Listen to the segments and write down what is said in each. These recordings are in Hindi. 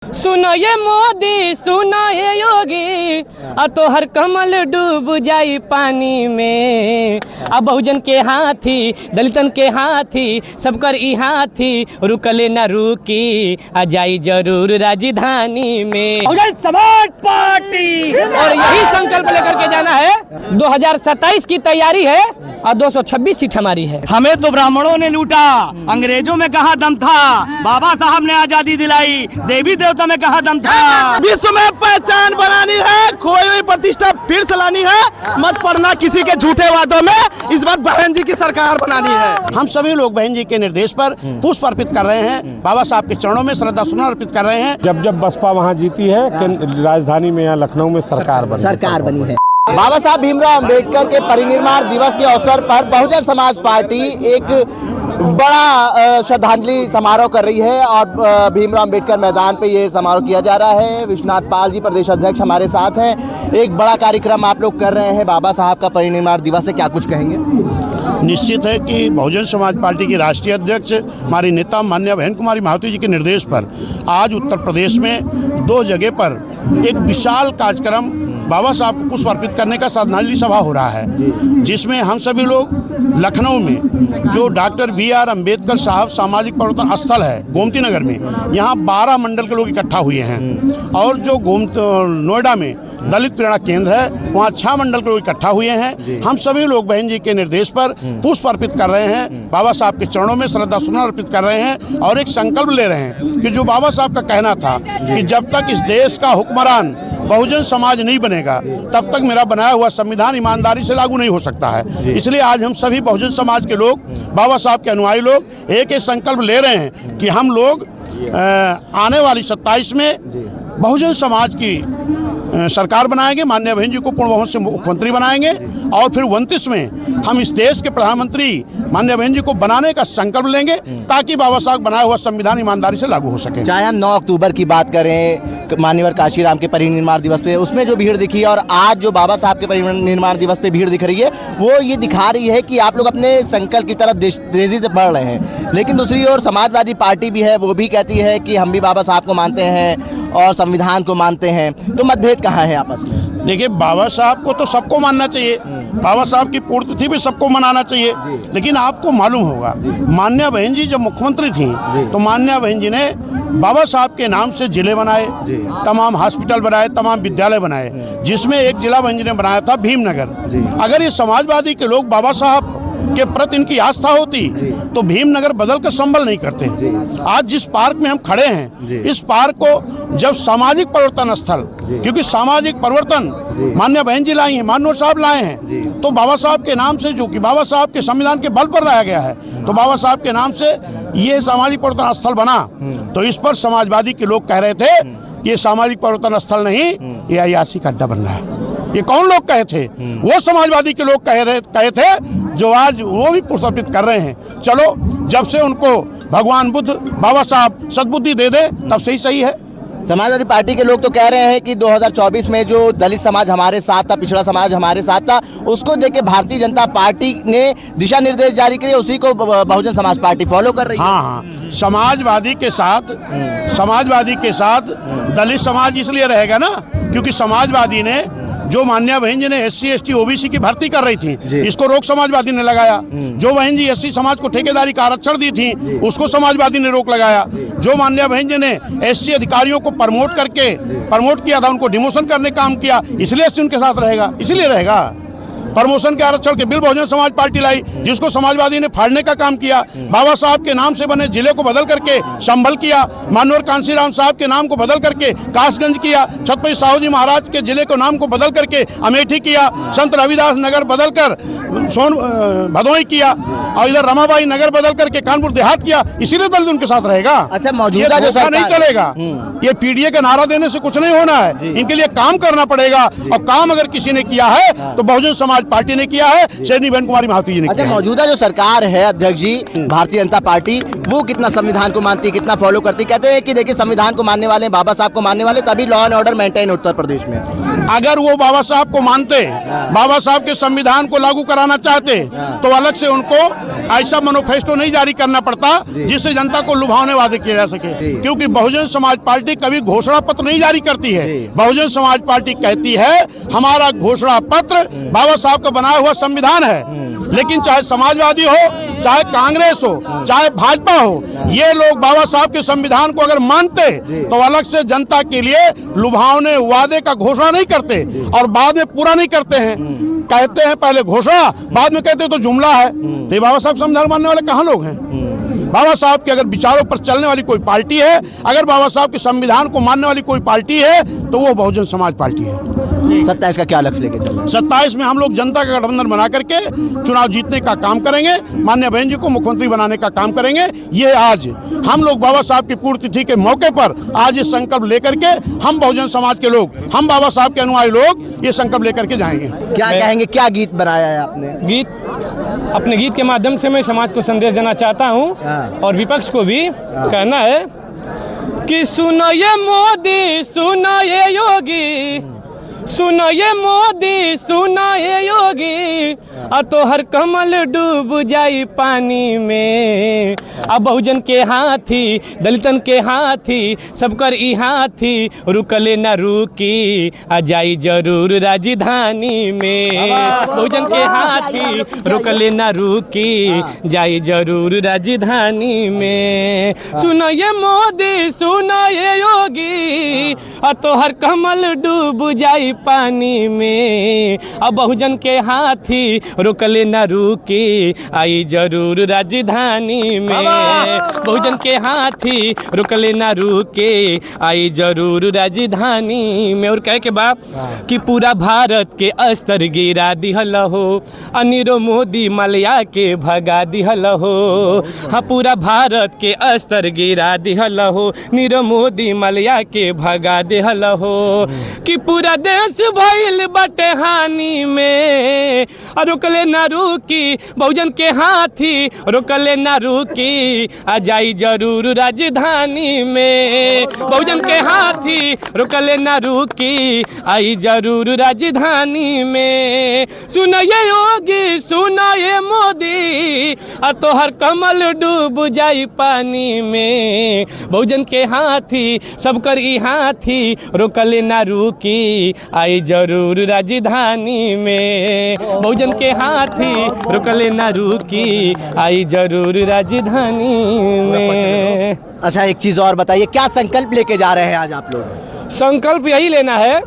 सुनो ये मोदी, सुनो ये योगी, तो हर कमल डूब जाई पानी में। अब बहुजन के हाथी, दलितन के हाथी, सबकर ई हाथी, रुकले न रुकी, आ जाई जरूर राजधानी में। बहुजन समाज पार्टी और यही संकल्प लेकर के जाना है। 2027 की तैयारी है और 226 सीट हमारी है। हमें तो ब्राह्मणों ने लूटा, अंग्रेजों में कहाँ दम था, बाबा साहब ने आजादी दिलाई, देवी देवता में कहाँ दम था। विश्व में पहचान बनानी है, खोई हुई प्रतिष्ठा फिर से लानी है, मत पड़ना किसी के झूठे वादों में, इस बार बहन जी की सरकार बनानी है। हम सभी लोग बहन जी के निर्देश पर पुष्प अर्पित कर रहे हैं, बाबा साहब के चरणों में श्रद्धा सुमन अर्पित कर रहे हैं। जब बसपा वहाँ जीती है, राजधानी में यहाँ लखनऊ में सरकार बनी है। बाबा साहब भीमराव अंबेडकर के परिनिर्वाण दिवस के अवसर पर बहुजन समाज पार्टी एक बड़ा श्रद्धांजलि समारोह कर रही है और भीमराव अंबेडकर मैदान पे ये समारोह किया जा रहा है। विश्वनाथ पाल जी प्रदेश अध्यक्ष हमारे साथ हैं। एक बड़ा कार्यक्रम आप लोग कर रहे हैं, बाबा साहब का परिनिर्वाण दिवस है, क्या कुछ कहेंगे? निश्चित है कि बहुजन समाज पार्टी की राष्ट्रीय अध्यक्ष हमारी नेता माननीय बहन कुमारी महावती जी के निर्देश पर आज उत्तर प्रदेश में 2 जगह पर एक विशाल कार्यक्रम बाबा साहब को पुष्प अर्पित करने का श्रद्धांजलि सभा हो रहा है, जिसमें हम सभी लोग लखनऊ में जो डॉक्टर BR अम्बेडकर साहब सामाजिक परिवर्तन स्थल है गोमती नगर में, यहाँ 12 मंडल के लोग इकट्ठा हुए हैं। और जो नोएडा में दलित प्रेरणा केंद्र है, वहाँ 6 मंडल के लोग इकट्ठा हुए हैं। हम सभी लोग बहन जी के निर्देश पर पुष्प अर्पित कर रहे हैं, बाबा साहब के चरणों में श्रद्धा सुमन अर्पित कर रहे हैं और एक संकल्प ले रहे हैं कि जो बाबा साहब का कहना था कि जब तक इस देश का हुक्मरान बहुजन समाज नहीं बनेगा, तब तक मेरा बनाया हुआ संविधान ईमानदारी से लागू नहीं हो सकता है। इसलिए आज हम सभी बहुजन समाज के लोग, बाबा साहब के अनुयायी लोग एक संकल्प ले रहे हैं कि हम लोग आने वाली 27 में बहुजन समाज की सरकार बनाएंगे, माननीय बहन जी को पूर्ण बहुमत से मुख्यमंत्री बनाएंगे और फिर 29 में हम इस देश के प्रधानमंत्री माननीय बहन जी को बनाने का संकल्प लेंगे ताकि बाबा साहब बनाया हुआ संविधान ईमानदारी से लागू हो सके। चाहे हम 9 अक्टूबर की बात करें, मान्यवर काशीराम के परिनिर्वाण दिवस पे, उसमें जो भीड़ दिखी और आज जो बाबा साहब के परिनिर्वाण दिवस पे भीड़ दिख रही है, वो ये दिखा रही है कि आप लोग अपने संकल्प की तरफ तेजी से बढ़ रहे हैं। लेकिन दूसरी ओर समाजवादी पार्टी भी है, वो भी कहती है कि हम भी बाबा साहब को मानते हैं और संविधान को मानते हैं, तो मतभेद कहाँ है आपस में? देखिए, बाबा साहब को तो सबको मानना चाहिए, बाबा साहब की पुण्यतिथि भी सबको मनाना चाहिए। लेकिन आपको मालूम होगा, मान्या बहन जी जब मुख्यमंत्री थी तो मान्या बहन जी ने बाबा साहब के नाम से जिले बनाए, तमाम हॉस्पिटल बनाए, तमाम विद्यालय बनाए, जिसमें एक जिला बहन जी ने बनाया था भीमनगर। अगर ये समाजवादी के लोग बाबा साहब के प्रति इनकी आस्था होती तो भीमनगर बदल कर संभल नहीं करते। आज जिस पार्क में हम खड़े हैं, इस पार्क को जब सामाजिक परिवर्तन स्थल, क्योंकि सामाजिक परिवर्तन मान्य बहन जी लाई हैं, माननीय साहब लाए हैं, तो बाबा साहब के नाम से, जो कि बाबा साहब के संविधान के बल पर लाया गया है, तो बाबा साहब के नाम से ये सामाजिक परिवर्तन स्थल बना। तो इस पर समाजवादी के लोग कह रहे थे ये सामाजिक परिवर्तन स्थल नहीं, ये अयासी का अड्डा बन रहा है। ये कौन लोग कहे थे? वो समाजवादी के लोग कहे थे, जो आज वो भी पुरस्कृत कर रहे हैं। चलो, जब से उनको भगवान बुद्ध बाबा साहब सद्बुद्धि दे दे, तब से ही सही है। समाजवादी पार्टी के लोग तो कह रहे हैं कि 2024 में जो दलित समाज हमारे साथ था, पिछड़ा समाज हमारे साथ था, उसको देख के भारतीय जनता पार्टी ने दिशा निर्देश जारी किए, उसी को बहुजन समाज पार्टी फॉलो कर रही है। हाँ, समाजवादी के साथ दलित समाज इसलिए रहेगा ना, क्योंकि समाजवादी ने जो मान्या बहन जी ने SC ST OBC की भर्ती कर रही थी, इसको रोक समाजवादी ने लगाया। जो बहन जी SC समाज को ठेकेदारी का आरक्षण दी थी, उसको समाजवादी ने रोक लगाया। जो मान्या बहन जी ने SC अधिकारियों को प्रमोट किया था, उनको डिमोशन करने का काम किया, इसलिए SC उनके साथ रहेगा, इसीलिए रहेगा। प्रमोशन के आरक्षण के बिल बहुजन समाज पार्टी लाई, जिसको समाजवादी ने फाड़ने का काम किया। बाबा साहब के नाम से बने जिले को बदल करके संभल किया, माननीय कांशीराम साहब के नाम को बदल करके कासगंज किया, छत्रपति साहू जी महाराज के जिले को नाम को बदल करके अमेठी किया, संत रविदास नगर बदल कर भदोही किया, और इधर रमाबाई नगर बदल करके कानपुर देहात किया, इसीलिए दलित उनके साथ रहेगा। अच्छा, मौजूदा जो सरकार नहीं चलेगा, ये PDA का नारा देने से कुछ नहीं होना है, इनके लिए काम करना पड़ेगा। और काम अगर किसी ने किया है तो बहुजन समाज पार्टी ने किया है, शेरनी बहन कुमारी महावती जी ने किया है। मौजूदा जो सरकार है अध्यक्ष जी, भारतीय जनता पार्टी, वो कितना संविधान को मानती है, कितना फॉलो करती है? कहते हैं कि देखिए, संविधान को मानने वाले, बाबा साहब को मानने वाले, तभी law and order maintain Uttar Pradesh में। अगर वो बाबा साहब को मानते, बाबा साहब के संविधान को लागू करा कराना चाहते तो अलग से उनको ऐसा मैनिफेस्टो नहीं जारी करना पड़ता जिससे जनता को लुभावने वादे किए जा सके, क्योंकि बहुजन समाज पार्टी कभी घोषणा पत्र नहीं जारी करती है। बहुजन समाज पार्टी कहती है हमारा घोषणा पत्र बाबा साहब का बनाया हुआ संविधान है, लेकिन चाहे समाजवादी हो, चाहे कांग्रेस हो, चाहे भाजपा हो, ये लोग बाबा साहब के संविधान को अगर मानते तो अलग से जनता के लिए लुभावने वादे का घोषणा नहीं करते और बाद में पूरा नहीं करते हैं। कहते हैं पहले घोषणा, बाद में कहते हैं तो जुमला है। तो ये बाबा साहब संविधान मानने वाले कहाँ लोग हैं? बाबा साहब के अगर विचारों पर चलने वाली कोई पार्टी है, अगर बाबा साहब के संविधान को मानने वाली कोई पार्टी है तो वो बहुजन समाज पार्टी है। 27 का क्या लक्ष्य लेके चल रहे हैं? 27 में हम लोग जनता का गठबंधन बना करके चुनाव जीतने का काम करेंगे, माननीय बहन जी को मुख्यमंत्री बनाने का काम करेंगे। ये आज हम लोग बाबा साहब की पुण्यतिथि के मौके पर आज ये संकल्प लेकर के हम बहुजन समाज के लोग, हम बाबा साहब के अनुयायी लोग ये संकल्प लेकर के जाएंगे। क्या कहेंगे, क्या गीत बनाया है आपने? अपने गीत के माध्यम से मैं समाज को संदेश देना चाहता हूँ और विपक्ष को भी कहना है कि सुनो ये मोदी, सुनो ये योगी, सुनो ये मोदी, सुनो ये योगी, आ तो हर कमल डूब जाई पानी में। अब बहुजन के हाथी, दलितन के हाथी, सबकर ई हाथी, रुकले न रुकी, आ जाई जरूर राजधानी में। बहुजन के हाथी, रुकले न रुकी, जाई जरूर राजधानी में। सुनो ये मोदी, सुनो ये योगी, आ तो हर कमल डूब जाई पानी में। अब बहुजन के हाथी, रुकले न रुकी, आई जरूर राजधानी में। बहुजन के हाथी, रुकले न रुके, आई जरूर राजधानी में। और कह के बाप कि पूरा भारत के अस्तर गिरा दिहल हो, अनिरो मोदी मलया के भगा दिहल हो। हाँ, पूरा भारत के अस्तर गिरा दिहल हो, नीरो मोदी मलया के भगा दिहल हो। कि पूरा देश भइल बटे हानि में, रुकले न रुकी, बहुजन के हाथी, रुकले न रुकी, आ जाई जरूर राजधानी में। बहुजन के हाथी, रुकले न रुकी, आई जरूर राजधानी में। सुनो ये योगी, सुनो ये मोदी, आ तो हर कमल डूब जाई पानी में। बहुजन के हाथी, सबकर ई हाथी, रुकले न रुकी, आई जरूर राजधानी में। बहुजन के हाथी, रुकले न रुकी, आई जरूर राजधानी में। अच्छा, एक चीज और बताइए, क्या संकल्प लेके जा रहे हैं आज आप लोग? संकल्प यही लेना है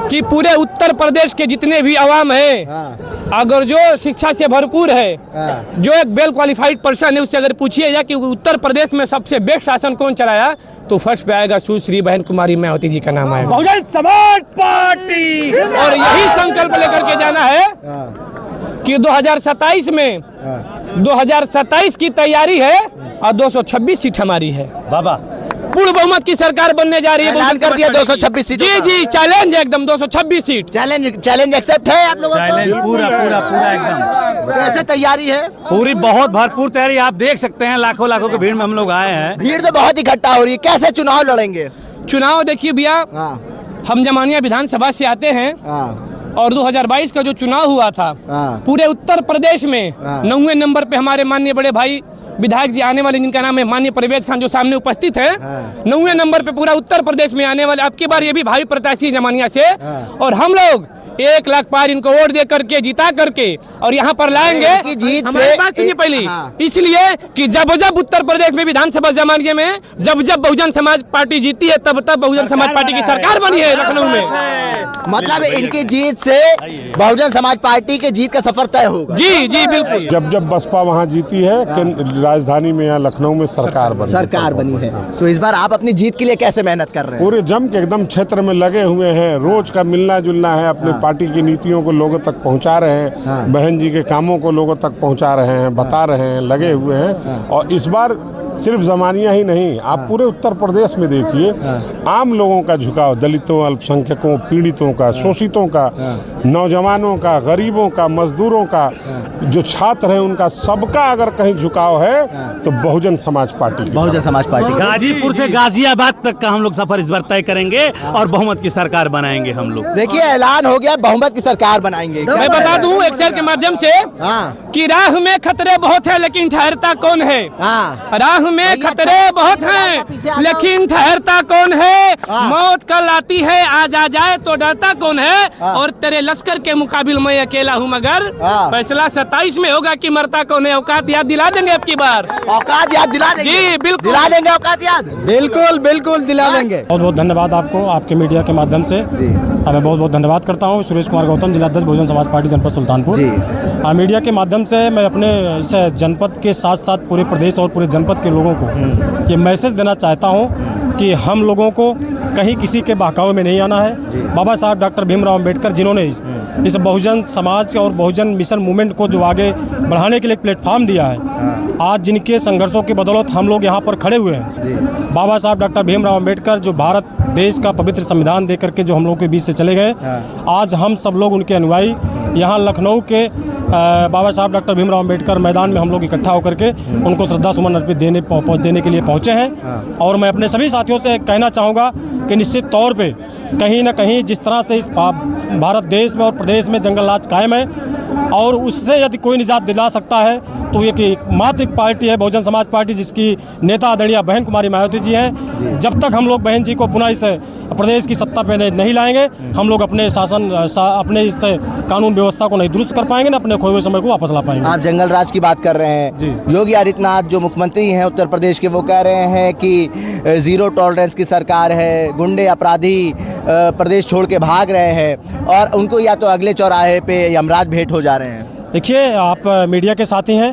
कि पूरे उत्तर प्रदेश के जितने भी अवाम है, अगर जो शिक्षा से भरपूर है, जो एक वेल क्वालिफाइड पर्सन है, उससे अगर पूछिएगा कि उत्तर प्रदेश में सबसे बेस्ट शासन कौन चलाया, तो फर्स्ट पे आएगा सुश्री बहन कुमारी मायावती जी का नाम आएगा। बहुजन समाज पार्टी। और यही संकल्प लेकर के जाना है कि 2027 में 2027 की तैयारी है और 226 सीट हमारी है। बाबा पूर्ण बहुमत की सरकार बनने जा रही है। ऐलान कर दिया 226 सीट। जी जी, चैलेंज है एकदम 226 सीट। चैलेंज एक्सेप्ट है आप लोगों को? पूरा पूरा पूरा एकदम कैसे तैयारी है? पूरी बहुत भरपूर तैयारी, आप देख सकते हैं लाखों लाखों की भीड़ में हम लोग आए हैं। भीड़ तो बहुत इकट्ठा हो रही है, कैसे चुनाव लड़ेंगे? चुनाव देखिए भैया, हम जमानिया विधानसभा से आते हैं और 2022 का जो चुनाव हुआ था, पूरे उत्तर प्रदेश में 9वें नंबर पे हमारे माननीय बड़े भाई विधायक जी आने वाले, जिनका नाम है माननीय परवेज खान, जो सामने उपस्थित है, 9वें नंबर पे पूरा उत्तर प्रदेश में आने वाले। अब की बार ये भी भावी प्रत्याशी जमानिया से, और हम लोग 1 लाख पार इनको वोट दे करके, जिता करके और यहाँ पर लाएंगे। हमारी बात सुनिए पहले, इसलिए कि जब जब उत्तर प्रदेश में विधानसभा जमानिया में जब जब बहुजन समाज पार्टी जीती है, तब तब बहुजन समाज पार्टी की सरकार बनी है लखनऊ में। मतलब इनकी जीत से बहुजन समाज पार्टी के जीत का सफर तय होगा। जी जी बिल्कुल। जब जब बसपा वहाँ जीती है, राजधानी में यहाँ लखनऊ में सरकार बनी है। तो इस बार आप अपनी जीत के लिए कैसे मेहनत कर रहे हैं? पूरे जम के एकदम क्षेत्र में लगे हुए हैं, रोज का मिलना जुलना है, अपने पार्टी की नीतियों को लोगों तक पहुंचा रहे हैं, बहन जी के कामों को लोगों तक पहुंचा रहे हैं, बता रहे हैं, लगे हुए हैं। और इस बार सिर्फ जमानिया ही नहीं, आप पूरे उत्तर प्रदेश में देखिए आम लोगों का झुकाव, दलितों, अल्पसंख्यकों, पीड़ितों का, शोषितों का, नौजवानों का, गरीबों का, मजदूरों का, जो छात्र हैं उनका, सबका अगर कहीं झुकाव है तो बहुजन समाज पार्टी। बहुजन समाज पार्टी गाजीपुर से गाजियाबाद तक का हम लोग सफर इस बार तय करेंगे और बहुमत की सरकार बनाएंगे हम लोग। देखिए ऐलान हो गया, बहुमत की सरकार बनाएंगे। मैं बता दूं एक शेर के माध्यम से कि राह में खतरे बहुत है लेकिन ठहरता कौन है। राह में खतरे बहुत हैं लेकिन ठहरता कौन है। मौत कल आती है आज आ जाए तो डरता कौन है। और तेरे लश्कर के मुकाबिल मैं अकेला हूँ मगर फैसला 27 में होगा कि मरता कौन है। औकात याद दिला देंगे अब की बार। औकात याद दिला देंगे? जी बिल्कुल दिला देंगे औकात याद। बिल्कुल बिल्कुल दिला देंगे। बहुत बहुत धन्यवाद आपको, आपके मीडिया के माध्यम से मैं बहुत बहुत धन्यवाद करता हूँ। सुरेश कुमार गौतम, जिला अध्यक्ष बहुजन समाज पार्टी जनपद सुल्तानपुर। मीडिया के माध्यम से मैं अपने इस जनपद के साथ साथ पूरे प्रदेश और पूरे जनपद के लोगों को ये मैसेज देना चाहता हूँ कि हम लोगों को कहीं किसी के बहकावे में नहीं आना है। बाबा साहब डॉक्टर भीमराव अंबेडकर जिन्होंने इस बहुजन समाज और बहुजन मिशन मूवमेंट को जो आगे बढ़ाने के लिए एक प्लेटफॉर्म दिया है, आज जिनके संघर्षों की बदौलत हम लोग यहाँ पर खड़े हुए हैं। बाबा साहब डॉक्टर भीमराव अंबेडकर जो भारत देश का पवित्र संविधान दे करके जो हम लोग के बीच से चले गए, आज हम सब लोग उनके अनुयायी यहाँ लखनऊ के बाबा साहब डॉक्टर भीमराव अंबेडकर मैदान में हम लोग इकट्ठा होकर के उनको श्रद्धा सुमन अर्पित देने के लिए पहुँचे हैं। और मैं अपने सभी साथियों से कहना चाहूँगा कि निश्चित तौर पे कहीं ना कहीं जिस तरह से इस भारत देश में और प्रदेश में जंगल राज कायम है और उससे यदि कोई निजात दिला सकता है तो ये मात्र एक पार्टी है बहुजन समाज पार्टी, जिसकी नेता आदरणीय बहन कुमारी मायावती जी हैं। जब तक हम लोग बहन जी को पुनः इस प्रदेश की सत्ता पे नहीं लाएंगे, हम लोग अपने अपने इस कानून व्यवस्था को नहीं दुरुस्त कर पाएंगे, ना अपने खोए हुए समय को वापस ला पाएंगे। आप जंगल राज की बात कर रहे हैं। योगी आदित्यनाथ जो मुख्यमंत्री हैं उत्तर प्रदेश के, वो कह रहे हैं कि जीरो टॉलरेंस की सरकार है, गुंडे अपराधी प्रदेश छोड़ के भाग रहे हैं और उनको या तो अगले चौराहे पे यमराज भेंट हो जा रहे हैं। देखिए, आप मीडिया के साथी हैं,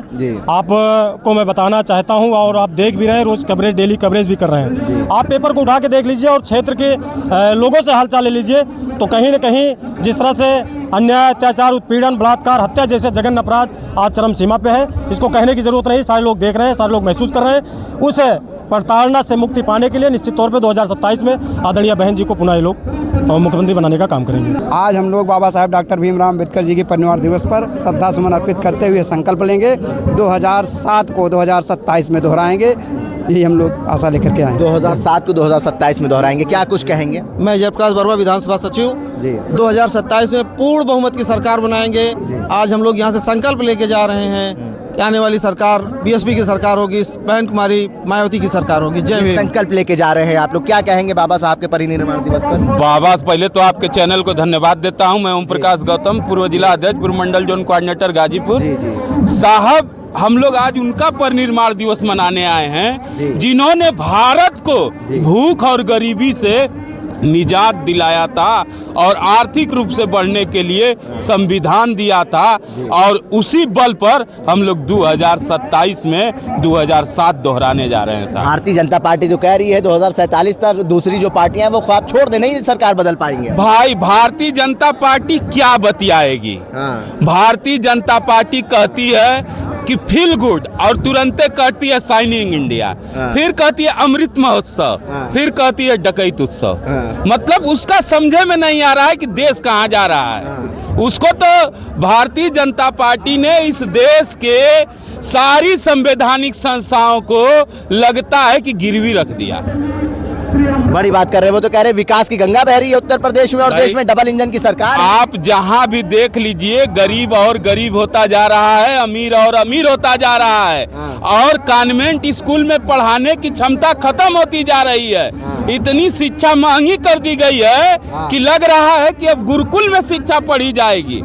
आपको मैं बताना चाहता हूं और आप देख भी रहे हैं, रोज कवरेज, डेली कवरेज भी कर रहे हैं। आप पेपर को उठा के देख लीजिए और क्षेत्र के लोगों से हालचाल ले लीजिए, तो कहीं न कहीं जिस तरह से अन्याय, अत्याचार, उत्पीड़न, बलात्कार, हत्या जैसे जघन्य अपराध आज चरम सीमा पे है, इसको कहने की जरूरत नहीं, सारे लोग देख रहे हैं, सारे लोग महसूस कर रहे हैं। उसे प्रताड़ना से मुक्ति पाने के लिए निश्चित तौर पे 2027 में आदरणीय बहन जी को पुनः ये लोग मुख्यमंत्री बनाने का काम करेंगे। आज हम लोग बाबा साहब डॉक्टर भीमराव अंबेडकर जी के परिनिर्वाण दिवस पर श्रद्धा सुमन अर्पित करते हुए संकल्प लेंगे। 2007 को 2027 में दोहराएंगे, यही हम लोग आशा लेकर के आए। 2007 को 2027 में दोहराएंगे, क्या कुछ कहेंगे? मैं जयप्रकाश बरुआ, विधानसभा सचिव। 2027 में पूर्ण बहुमत की सरकार बनाएंगे। आज हम लोग यहाँ से संकल्प लेके जा रहे हैं कि आने वाली सरकार बीएसपी की सरकार होगी, बहन कुमारी मायावती की सरकार होगी। जय हिंद। संकल्प लेके जा रहे हैं आप लोग, क्या कहेंगे बाबा साहब के परिनिर्वाण दिवस पर? बाबा, पहले तो आपके चैनल को धन्यवाद देता हूं। मैं ओम प्रकाश गौतम, पूर्व जिला अध्यक्ष, पूर्व मंडल जोन कोऑर्डिनेटर गाजीपुर। साहब, हम लोग आज उनका परिनिर्वाण दिवस मनाने आए हैं जिन्होंने भारत को भूख और गरीबी से निजात दिलाया था और आर्थिक रूप से बढ़ने के लिए संविधान दिया था। और उसी बल पर हम लोग 2027 में 2007 दोहराने जा रहे हैं। भारतीय जनता पार्टी जो कह रही है 2047 तक दूसरी जो पार्टियां हैं वो ख्वाब छोड़ दे, नहीं सरकार बदल पाएंगे। भाई, भारतीय जनता पार्टी क्या बतियाएगी? भारतीय जनता पार्टी कहती है कि फील गुड और तुरंते कहती है शाइनिंग इंडिया, फिर कहती है अमृत महोत्सव, फिर कहती है डकैत उत्सव। मतलब उसका समझे में नहीं आ रहा है कि देश कहाँ जा रहा है। उसको तो भारतीय जनता पार्टी ने इस देश के सारी संवैधानिक संस्थाओं को लगता है कि गिरवी रख दिया। बड़ी बात कर रहे हैं, वो तो कह रहे हैं विकास की गंगा बह रही है उत्तर प्रदेश में और देश में डबल इंजन की सरकार। आप जहां भी देख लीजिए, गरीब और गरीब होता जा रहा है, अमीर और अमीर होता जा रहा है और कॉन्वेंट स्कूल में पढ़ाने की क्षमता खत्म होती जा रही है। इतनी शिक्षा महंगी कर दी गई है कि लग रहा है कि अब गुरुकुल में शिक्षा पढ़ी जाएगी।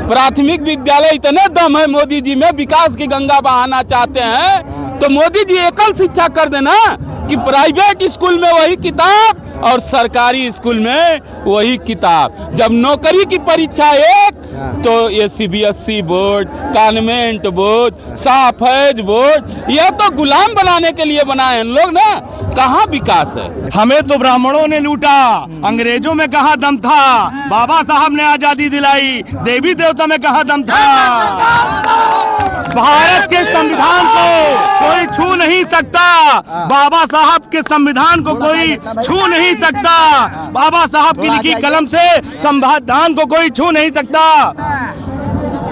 प्राथमिक विद्यालय इतने दम है मोदी जी में, विकास की गंगा बहाना चाहते हैं तो मोदी जी एकल शिक्षा कर देना कि प्राइवेट स्कूल में वही किताब और सरकारी स्कूल में वही किताब। जब नौकरी की परीक्षा एक, तो ये सीबीएसई बोर्ड, कॉन्वेंट बोर्ड, साफेज बोर्ड, ये तो गुलाम बनाने के लिए बनाए हैं लोग ना। कहाँ विकास है? हमें तो ब्राह्मणों ने लूटा, अंग्रेजों में कहाँ दम था? बाबा साहब ने आजादी दिलाई, देवी देवता में कहाँ दम था? भारत के संविधान को कोई छू नहीं सकता, बाबा साहब के संविधान को कोई छू नहीं सकता, बाबा साहब की लिखी कलम से संविधान को कोई छू नहीं सकता।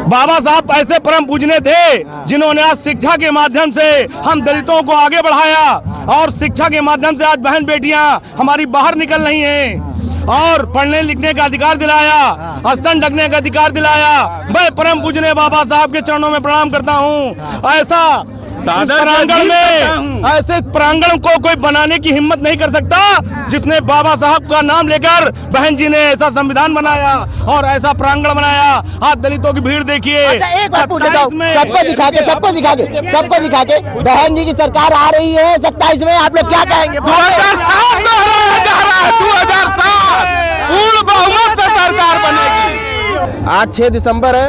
बाबा साहब ऐसे परम पूजनीय थे जिन्होंने आज शिक्षा के माध्यम से हम दलितों को आगे बढ़ाया और शिक्षा के माध्यम से आज बहन बेटियां हमारी बाहर निकल रही हैं और पढ़ने लिखने का अधिकार दिलाया, स्तन ढकने का अधिकार दिलाया। मैं परम पूजनीय बाबा साहब के चरणों में प्रणाम करता हूँ। ऐसा प्रांगण में ऐसे प्रांगण को कोई बनाने की हिम्मत नहीं कर सकता जिसने बाबा साहब का नाम लेकर बहन जी ने ऐसा संविधान बनाया और ऐसा प्रांगण बनाया। आज दलितों की भीड़ देखिए। अच्छा एक बात पूछ लेता हूं, सबको दिखा के बहन जी की सरकार आ रही है 27 में, आप लोग क्या कहेंगे? 2007 पूर्ण बहुमत से सरकार बनेगी। आज 6 दिसंबर है,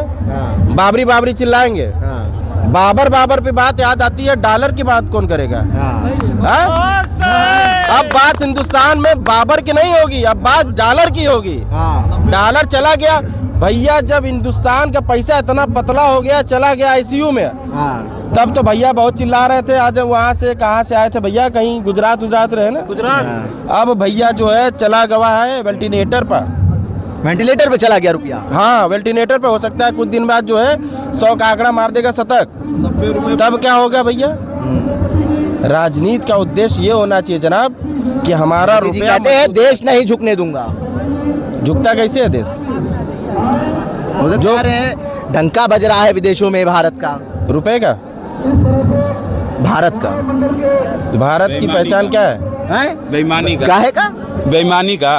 बाबरी चिल्लाएंगे। बाबर पे बात याद आती है, डॉलर की बात कौन करेगा? अब बात हिंदुस्तान में बाबर की नहीं होगी, अब बात डॉलर की होगी। डॉलर चला गया भैया, जब हिंदुस्तान का पैसा इतना पतला हो गया, चला गया आईसीयू में, तब तो भैया बहुत चिल्ला रहे थे। आज वहाँ से कहाँ से आए थे भैया? कहीं गुजरात रहे ना। अब भैया जो है चला गवा है वेंटिलेटर पे चला गया रुपया। हाँ, वेंटिलेटर पे हो सकता है कुछ दिन बाद जो है 100 का आंकड़ा मार देगा शतक, तब क्या होगा भैया? राजनीति का उद्देश्य ये होना चाहिए जनाब कि हमारा रुपया, कहते हैं देश नहीं झुकने दूंगा। झुकता कैसे है देश? जो डंका बज रहा है विदेशों में भारत का, रुपए का, भारत का। भारत की पहचान क्या है? बेईमानी का। काहे का? बेईमानी का।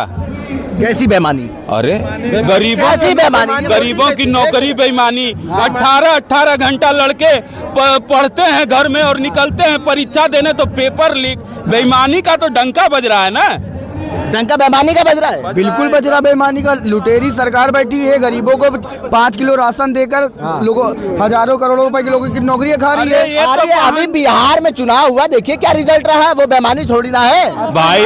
कैसी बेईमानी? अरे गरीबों की नौकरी बेईमानी। 18 घंटा लड़के पढ़ते हैं घर में और निकलते हैं परीक्षा देने तो पेपर लीक। बेईमानी का तो डंका बज रहा है ना। डंका बेईमानी का बज रहा है। बिल्कुल बज रहा बेईमानी का। लुटेरी सरकार बैठी है, गरीबों को 5 किलो राशन देकर लोगों हजारों करोड़ों रुपए के लोगों की नौकरियां खा रही है। अरे अभी बिहार में चुनाव हुआ, देखिए क्या रिजल्ट रहा है। वो बेईमानी थोड़ी ना है भाई।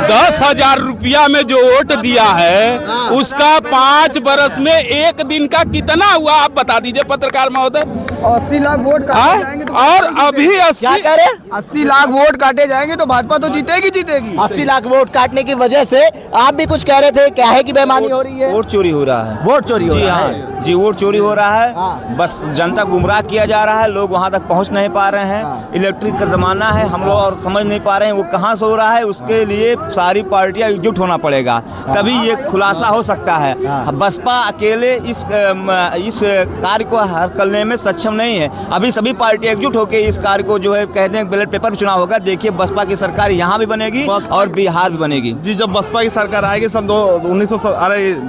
10,000 रुपया में जो वोट दिया है उसका 5 बरस में 1 दिन का कितना हुआ आप बता दीजिए पत्रकार महोदय। 80 लाख वोट काटे जाएंगे तो और अभी 80 लाख वोट काटे जाएंगे तो भाजपा तो जीतेगी। 80 लाख वोट काटने की वजह से आप भी कुछ कह रहे थे, क्या है कि बेईमानी हो रही है? वोट चोरी हो रहा है। वोट चोरी हो रहा है जी, वोट चोरी हो रहा है। बस जनता गुमराह किया जा रहा है, लोग वहां तक पहुंच नहीं पा रहे हैं। इलेक्ट्रिक का जमाना है, हम लोग और समझ नहीं पा रहे हैं वो कहां से हो रहा है। उसके लिए सारी पार्टियां एकजुट होना पड़ेगा, तभी ये खुलासा हो सकता है। बसपा अकेले इस कार्य को हल करने में सक्षम नहीं है। अभी सभी पार्टियां एकजुट होकर इस कार्य को जो है कहते हैं बैलेट पेपर चुनाव होगा। देखिए बसपा की सरकार यहाँ भी बनेगी और बिहार भी बनेगी। जी, जब बसपा की सरकार आएगी सन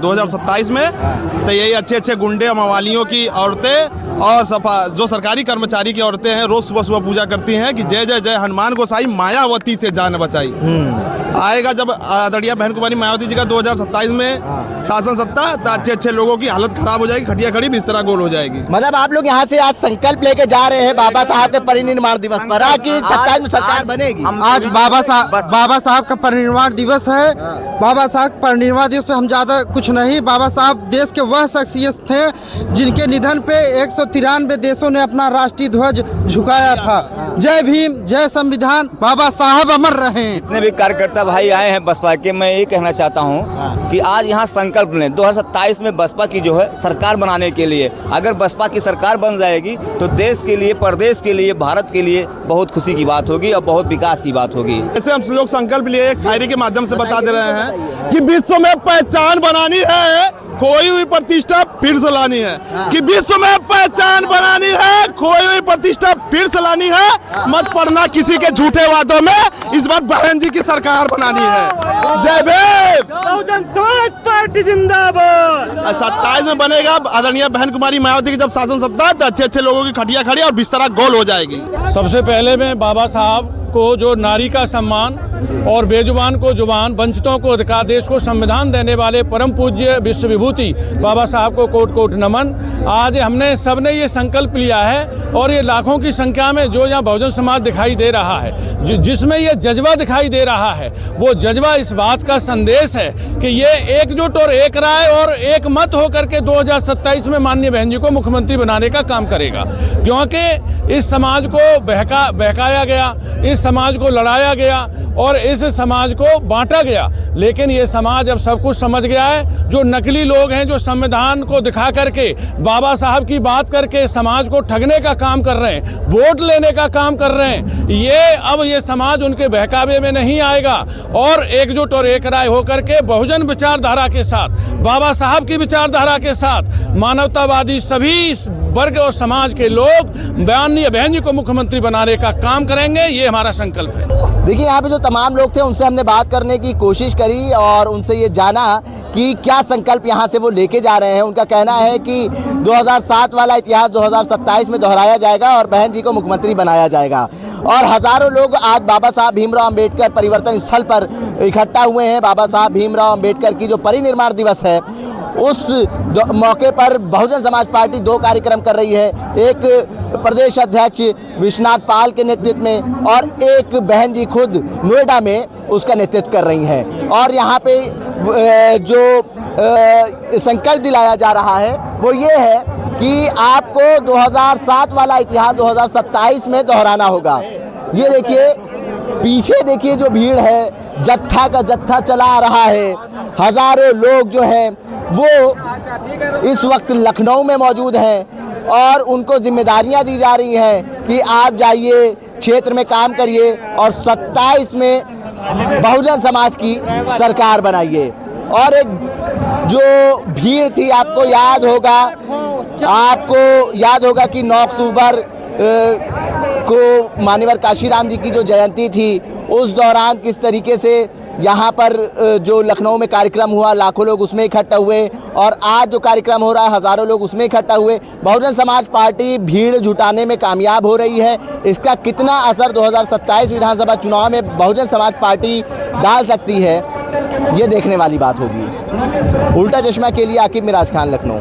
2027 में, तो यही अच्छे गुंडे मवालियों की औरतें और जो सरकारी कर्मचारी की औरतें हैं रोज सुबह पूजा करती हैं कि जय जय जय हनुमान गोसाई मायावती से जान बचाई। आएगा जब आदरणीय बहन कुमारी मायावती जी का 2027 में शासन सत्ता, तो अच्छे लोगों की हालत खराब हो जाएगी, खटिया खड़ी बिस्तरा गोल हो जाएगी। मतलब आप लोग यहाँ से आज संकल्प लेके जा रहे हैं बाबा साहब के परिनिर्वाण दिवस पर कि 27 में सरकार बनेगी। आज बाबा साहब का परिनिर्वाण दिवस है। बाबा साहब परिनिर्वाण दिवस पे हम ज्यादा कुछ नहीं, बाबा साहब देश के वह शख्सियत थे जिनके निधन पे 193 देशों ने अपना राष्ट्रीय ध्वज झुकाया था। जय भीम, जय संविधान, बाबा साहब अमर रहे। जितने भी कार्यकर्ता भाई आए हैं बसपा के, मैं ये कहना चाहता हूँ कि आज यहाँ संकल्प लें 2027 में बसपा की जो है सरकार बनाने के लिए। अगर बसपा की सरकार बन जाएगी तो देश के लिए, प्रदेश के लिए, भारत के लिए बहुत खुशी की बात होगी और बहुत विकास की बात होगी। ऐसे हम लोग संकल्प लिए एक शायरी के माध्यम से बता दे रहे हैं कि विश्व में पहचान बनानी है, खोई हुई प्रतिष्ठा फिर से लानी है। कि विश्व में पहचान बनानी है, खोई हुई प्रतिष्ठा फिर से लानी है। मत पड़ना किसी के झूठे वादों में, इस बार बहन जी की सरकार बनानी है। जय भीम, बहुजन समाज पार्टी जिंदाबाद। 27 में बनेगा आदरणीय बहन कुमारी मायावती की जब शासन सत्ता, तो अच्छे लोगों की खटिया खड़ी और बिस्तरा गोल हो जाएगी। सबसे पहले मैं बाबा साहब को जो नारी का सम्मान और बेजुबान को जुबान, वंचितों को अधिकार, देश को संविधान देने वाले परम पूज्य विश्व विभूति बाबा साहब को कोट कोट नमन। आज हमने सबने ये संकल्प लिया है और ये लाखों की संख्या में जो यहाँ बहुजन समाज दिखाई दे रहा है, जिसमें ये जज्बा दिखाई दे रहा है, वो जज्बा इस बात का संदेश है कि ये एकजुट और एक राय और एक मत होकर के 2027 में माननीय बहन जी को मुख्यमंत्री बनाने का काम करेगा। क्योंकि इस समाज को बहकाया गया, इस समाज को लड़ाया गया और इस समाज को बांटा गया, लेकिन ये समाज अब सब कुछ समझ गया है। जो नकली लोग हैं, जो संविधान को दिखा करके, बाबा साहब की बात करके समाज को ठगने का काम कर रहे हैं, वोट लेने का काम कर रहे हैं, ये समाज उनके बहकावे में नहीं आएगा और एकजुट और एक राय होकर के बहुजन विचारधारा के साथ, बाबा साहब की विचारधारा के साथ मानवतावादी सभी वर्ग और समाज के लोग माननीय बहन जी को मुख्यमंत्री बनाने का काम करेंगे। ये हमारा संकल्प है। देखिए, यहाँ पे जो तमाम लोग थे उनसे हमने बात करने की कोशिश करी और उनसे ये जाना कि क्या संकल्प यहाँ से वो लेके जा रहे हैं। उनका कहना है कि 2007 वाला इतिहास 2027 में दोहराया जाएगा और बहन जी को मुख्यमंत्री बनाया जाएगा। और हजारों लोग आज बाबा साहब भीमराव अंबेडकर परिवर्तन स्थल पर इकट्ठा हुए हैं। बाबा साहब भीमराव अंबेडकर की जो परिनिर्वाण दिवस है, उस मौके पर बहुजन समाज पार्टी 2 कार्यक्रम कर रही है। एक प्रदेश अध्यक्ष विश्वनाथ पाल के नेतृत्व में और एक बहन जी खुद नोएडा में उसका नेतृत्व कर रही हैं। और यहाँ पे जो संकल्प दिलाया जा रहा है वो ये है कि आपको 2007 वाला इतिहास 2027 में दोहराना होगा। ये देखिए, पीछे देखिए जो भीड़ है, जत्था का जत्था चला आ रहा है। हजारों लोग जो हैं वो इस वक्त लखनऊ में मौजूद हैं और उनको जिम्मेदारियां दी जा रही हैं कि आप जाइए, क्षेत्र में काम करिए और 27 में बहुजन समाज की सरकार बनाइए। और एक जो भीड़ थी, आपको याद होगा कि 9 अक्टूबर को मान्यवर काशीराम जी की जो जयंती थी, उस दौरान किस तरीके से यहाँ पर जो लखनऊ में कार्यक्रम हुआ, लाखों लोग उसमें इकट्ठा हुए और आज जो कार्यक्रम हो रहा है, हज़ारों लोग उसमें इकट्ठा हुए। बहुजन समाज पार्टी भीड़ जुटाने में कामयाब हो रही है। इसका कितना असर 2027 विधानसभा चुनाव में बहुजन समाज पार्टी डाल सकती है, ये देखने वाली बात होगी। उल्टा चश्मा के लिए आकिब मिराज खान, लखनऊ।